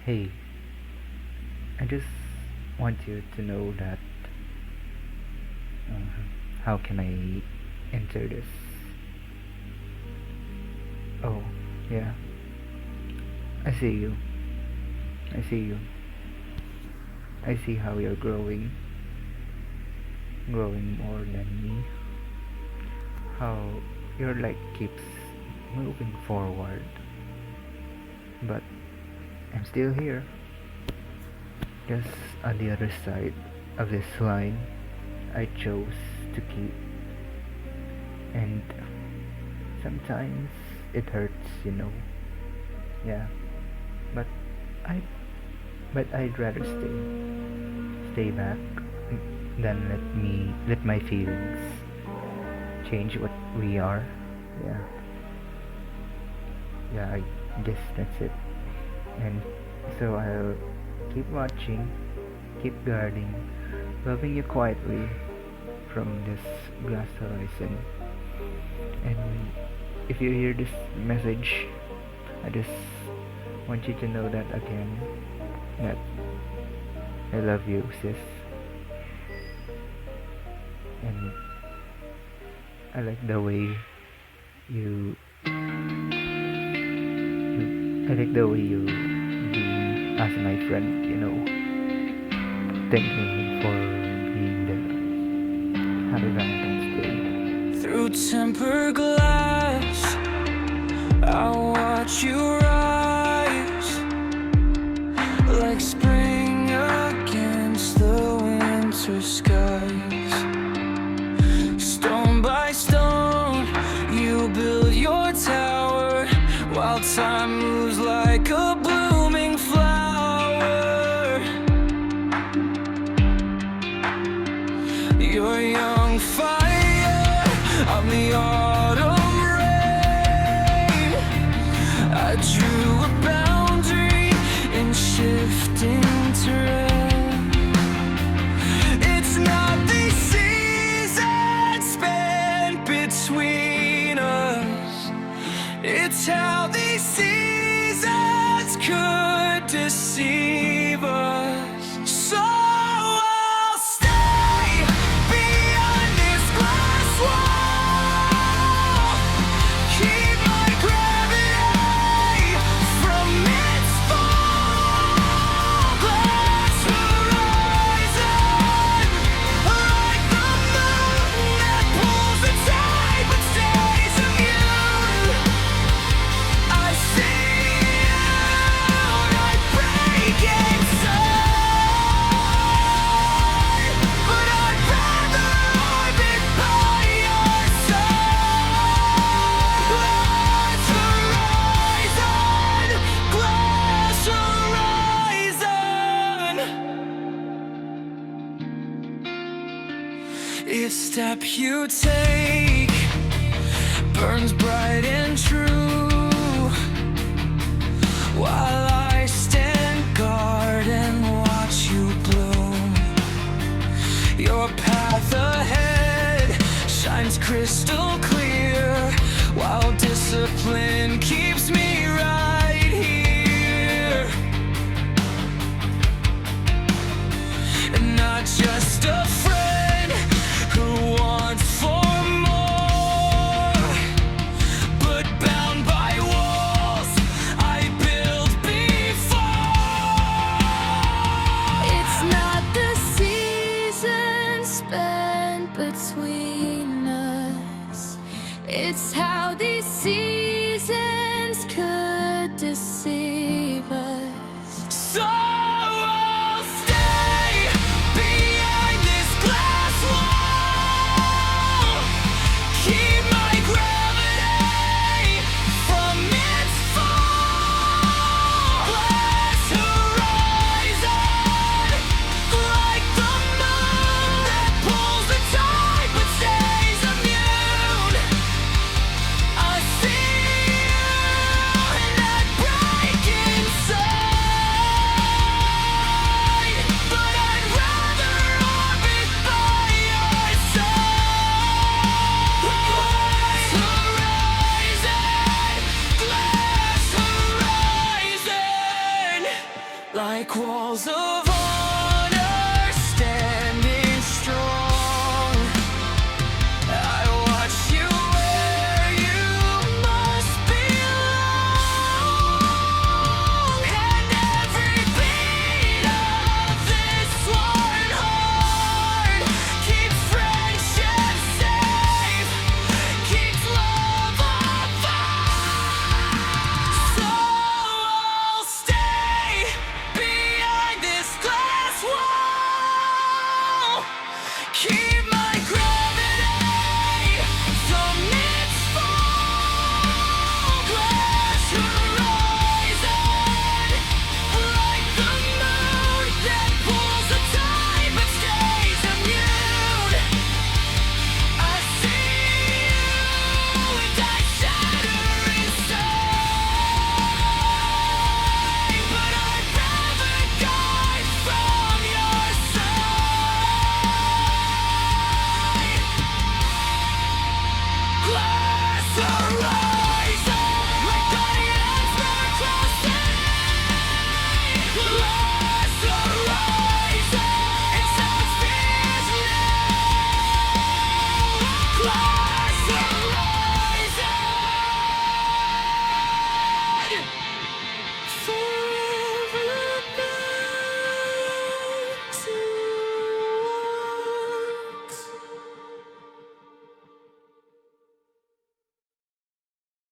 Hey, I just want you to know that how can I enter this? Oh, yeah, I see you. I see you. I see how you're growing more than me. How your light keeps moving forward, but I'm still here, just on the other side of this line I chose to keep. And sometimes it hurts, Yeah, but I but I'd rather stay back than let my feelings change what we are. Yeah, yeah, I guess that's it. And so I'll keep watching, keep guarding, loving you quietly from this glass horizon. And if you hear this message, I just want you to know that again, that I love you, sis. And I like the way you, I like the way you being as my friend. Thanking me for being there. Happy Valentine's Day. Through tempered glass, I watch you rise like spring against the winter skies. Stone by stone, you build your tower while time moves like a blooming flower. You're young fire, I'm the autumn rain. I drew a boundary in shifting terrain. It's not the seasons spent between us, it's how these seasons could deceive us. So I'll stay beyond this glass wall, keep my gravity from its fall. Glass horizon, like the moon that pulls the tide but stays immune. I see out, I break inside, but I'd rather orbit by your side. Glass horizon, glass horizon. Each step you take burns bright and true, while I stand guard and watch you bloom. Your path ahead shines crystal clear, while discipline keeps me right here. And not just a friend who wants for more, but like walls of